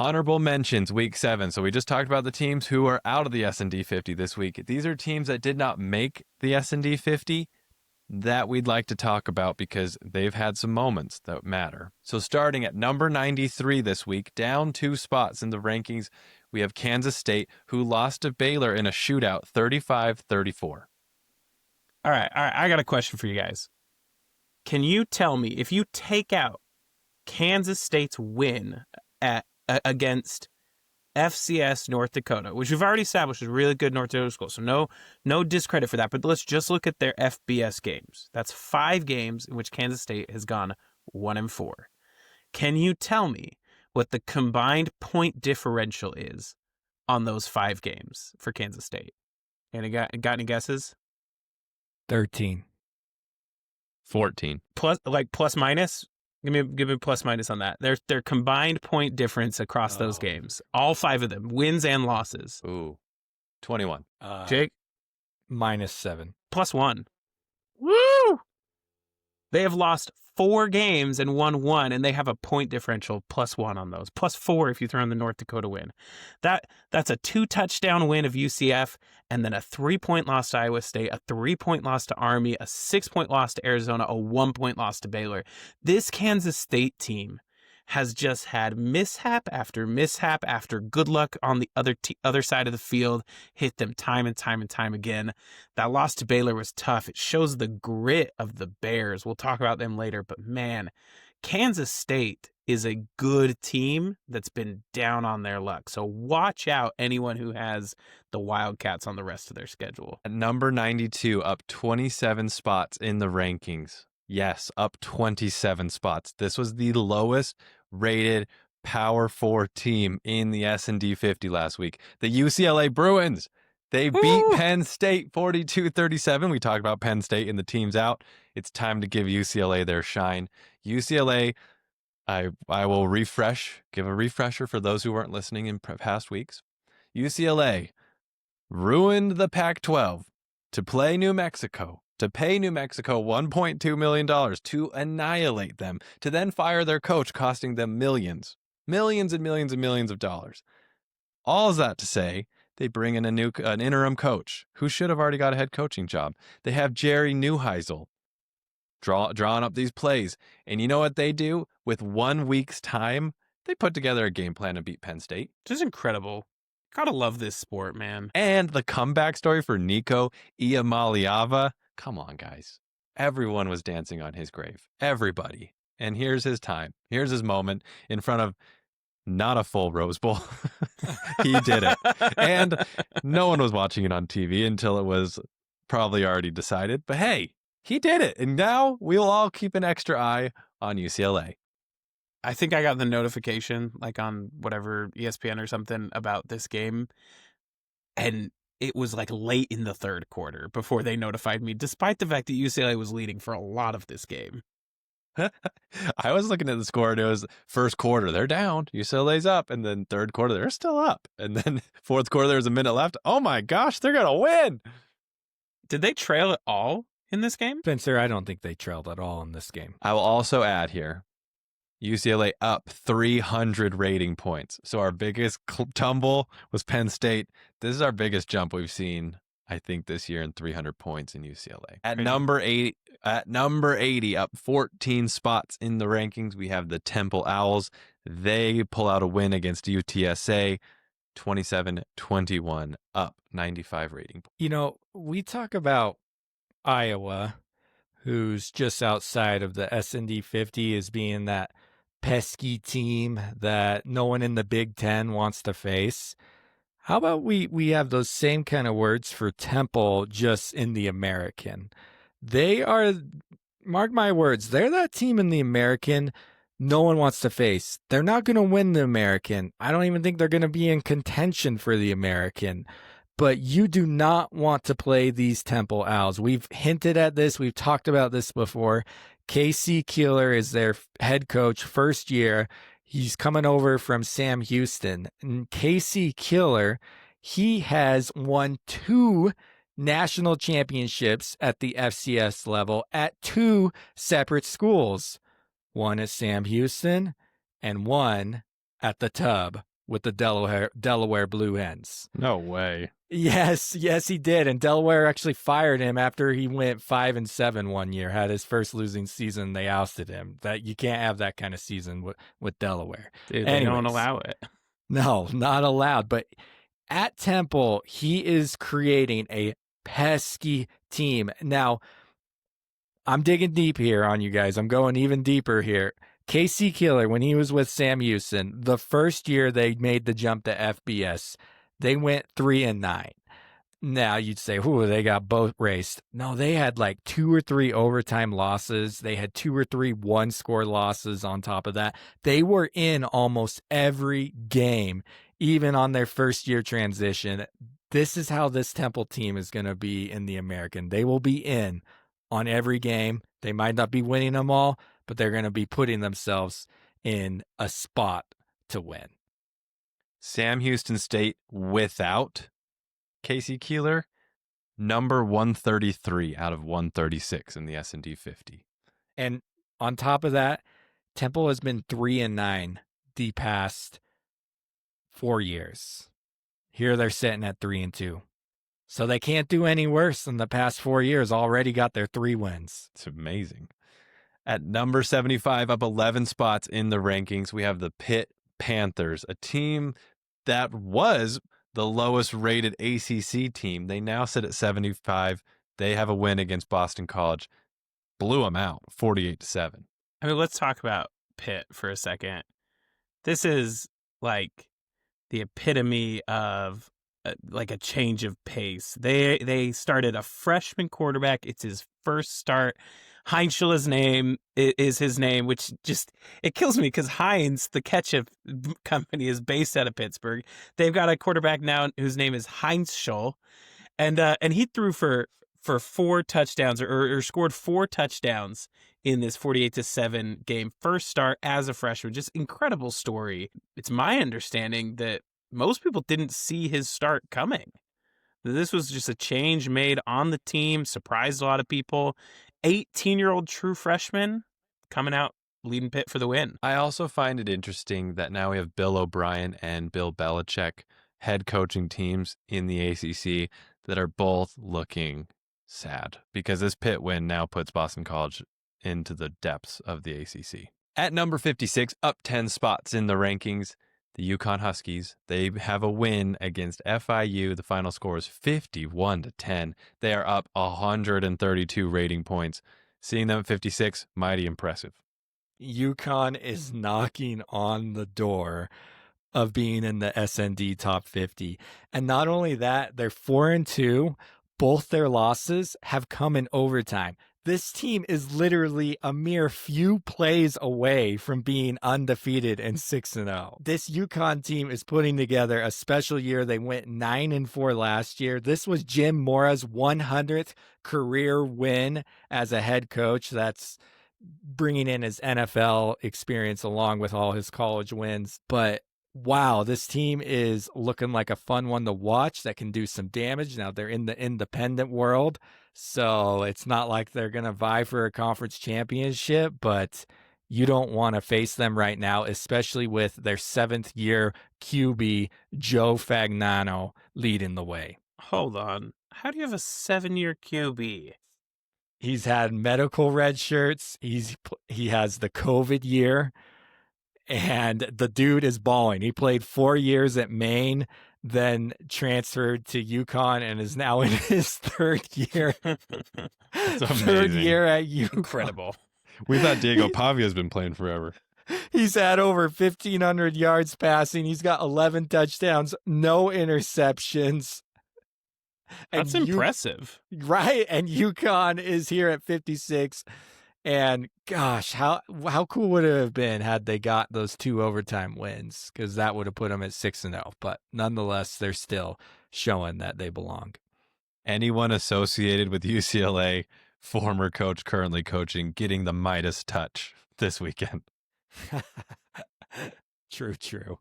Honorable mentions, week 7. So we just talked about the teams who are out of the S&D 50 this week. These are teams that did not make the S&D 50 that we'd like to talk about because they've had some moments that matter. So starting at number 93 this week, down 2 spots in the rankings, we have Kansas State, who lost to Baylor in a shootout 35-34. All right. I got a question for you guys. Can you tell me, if you take out Kansas State's win against FCS North Dakota, which we've already established is a really good North Dakota school, so no discredit for that, but let's just look at their FBS games. That's 5 games in which Kansas State has gone 1-4. Can you tell me what the combined point differential is on those 5 games for Kansas State? And got any guesses? 13. 14. Plus minus? Give me plus minus on that. Their combined point difference across those games, all 5 of them, wins and losses. Ooh, 21. Jake? -7. Plus 1. Woo! They have lost 4 games and won 1, and they have a point differential plus 1 on those. Plus 4 if you throw in the North Dakota win. That's a 2-touchdown win of UCF, and then a 3-point loss to Iowa State, a 3-point loss to Army, a 6-point loss to Arizona, a 1-point loss to Baylor. This Kansas State team has just had mishap after good luck on the other side of the field, hit them time and time again. That loss to Baylor was tough. It shows the grit of the Bears. We'll talk about them later, but man, Kansas State is a good team that's been down on their luck. So watch out anyone who has the Wildcats on the rest of their schedule. At number 92, up 27 spots in the rankings. Yes, up 27 spots. This was the lowest rated Power 4 team in the S&D 50 last week. The UCLA Bruins. They beat Penn State 42-37. We talked about Penn State and the teams out. It's time to give UCLA their shine. UCLA, I will give a refresher for those who weren't listening in past weeks. UCLA ruined the Pac-12 to play New Mexico, to pay New Mexico $1.2 million to annihilate them, to then fire their coach, costing them millions and millions of dollars. All is that to say, they bring in an interim coach who should have already got a head coaching job. They have Jerry Neuheisel drawing up these plays. And you know what they do? With 1 week's time, they put together a game plan to beat Penn State. Just incredible. Gotta love this sport, man. And the comeback story for Nico Iamaleava. Come on, guys. Everyone was dancing on his grave. Everybody. And here's his time. Here's his moment in front of not a full Rose Bowl. He did it. And no one was watching it on TV until it was probably already decided. But hey, he did it. And now we'll all keep an extra eye on UCLA. I think I got the notification, like on whatever, ESPN or something, about this game. And it was like late in the 3rd quarter before they notified me, despite the fact that UCLA was leading for a lot of this game. I was looking at the score and it was 1st quarter, they're down, UCLA's up, and then 3rd quarter, they're still up. And then 4th quarter, there was a minute left. Oh my gosh, they're going to win. Did they trail at all in this game? Spencer, I don't think they trailed at all in this game. I will also add here, UCLA up 300 rating points. So our biggest tumble was Penn State. This is our biggest jump we've seen, I think, this year in 300 points in UCLA. At number 80, up 14 spots in the rankings, we have the Temple Owls. They pull out a win against UTSA, 27-21, up 95 rating points. You know, we talk about Iowa, who's just outside of the S&D 50 as being that pesky team that no one in the Big Ten wants to face. How about we have those same kind of words for Temple just in the American? They are, mark my words, they're that team in the American no one wants to face. They're not going to win the American. I don't even think they're going to be in contention for the American. But you do not want to play these Temple Owls. We've hinted at this. We've talked about this before. K.C. Keeler is their head coach, 1st year. He's coming over from Sam Houston. And K.C. Keeler, he has won 2 national championships at the FCS level at 2 separate schools. One at Sam Houston and one at the Tub. with the Delaware Blue Hens. No way. Yes, he did. And Delaware actually fired him after he went 5-7 one year, had his first losing season. They ousted him. That you can't have that kind of season with Delaware. Dude, they don't allow it. No, not allowed. But at Temple, he is creating a pesky team. Now, I'm digging deep here on you guys. I'm going even deeper here. Casey Keeler, when he was with Sam Houston, the first year they made the jump to FBS, they went 3-9. Now you'd say, "Ooh, they got boat raced." No, they had like 2 or 3 overtime losses. They had 2 or 3 one-score losses on top of that. They were in almost every game, even on their first-year transition. This is how this Temple team is going to be in the American. They will be in on every game. They might not be winning them all, but they're going to be putting themselves in a spot to win. Sam Houston State without Casey Keeler, number 133 out of 136 in the S&D 50. And on top of that, Temple has been 3-9 the past 4 years. Here they're sitting at 3-2. So they can't do any worse than the past 4 years. Already got their 3 wins. It's amazing. At number 75, up 11 spots in the rankings, we have the Pitt Panthers, a team that was the lowest rated ACC team. They now sit at 75. They have a win against Boston College. Blew them out 48-7. I mean, let's talk about Pitt for a second. This is like the epitome of like a change of pace. They started a freshman quarterback. It's his first start. Heinzel's name is his name, which just, it kills me because Heinz, the ketchup company, is based out of Pittsburgh. They've got a quarterback now whose name is Heinzel, and he threw for 4 touchdowns or scored 4 touchdowns in this 48-7 game. First start as a freshman. Just incredible story. It's my understanding that most people didn't see his start coming. This was just a change made on the team, surprised a lot of people. 18-year-old true freshman coming out leading Pitt for the win. I also find it interesting that now we have Bill O'Brien and Bill Belichick head coaching teams in the ACC that are both looking sad because this Pitt win now puts Boston College into the depths of the ACC. At number 56, up 10 spots in the rankings, the UConn Huskies. They have a win against FIU. The final score is 51-10. They are up 132 rating points. Seeing them at 56, mighty impressive. UConn is knocking on the door of being in the SND top 50. And not only that, they're 4-2. Both their losses have come in overtime. This team is literally a mere few plays away from being undefeated and 6-0. This UConn team is putting together a special year. They went 9-4 last year. This was Jim Mora's 100th career win as a head coach. That's bringing in his NFL experience along with all his college wins. But wow, this team is looking like a fun one to watch that can do some damage. Now they're in the independent world, so it's not like they're going to vie for a conference championship, but you don't want to face them right now, especially with their 7th-year QB, Joe Fagnano, leading the way. Hold on. How do you have a 7-year QB? He's had medical red shirts. He has the COVID year. And the dude is balling. He played 4 years at Maine, then transferred to UConn, and is now in his 3rd year. That's amazing. 3rd year at UConn. Incredible. We thought Diego Pavia's been playing forever. He's had over 1,500 yards passing. He's got 11 touchdowns, no interceptions. That's impressive. Right. And UConn is here at 56. And gosh, how cool would it have been had they got those 2 overtime wins? Because that would have put them at 6-0. But nonetheless, they're still showing that they belong. Anyone associated with UCLA, former coach, currently coaching, getting the Midas touch this weekend. True.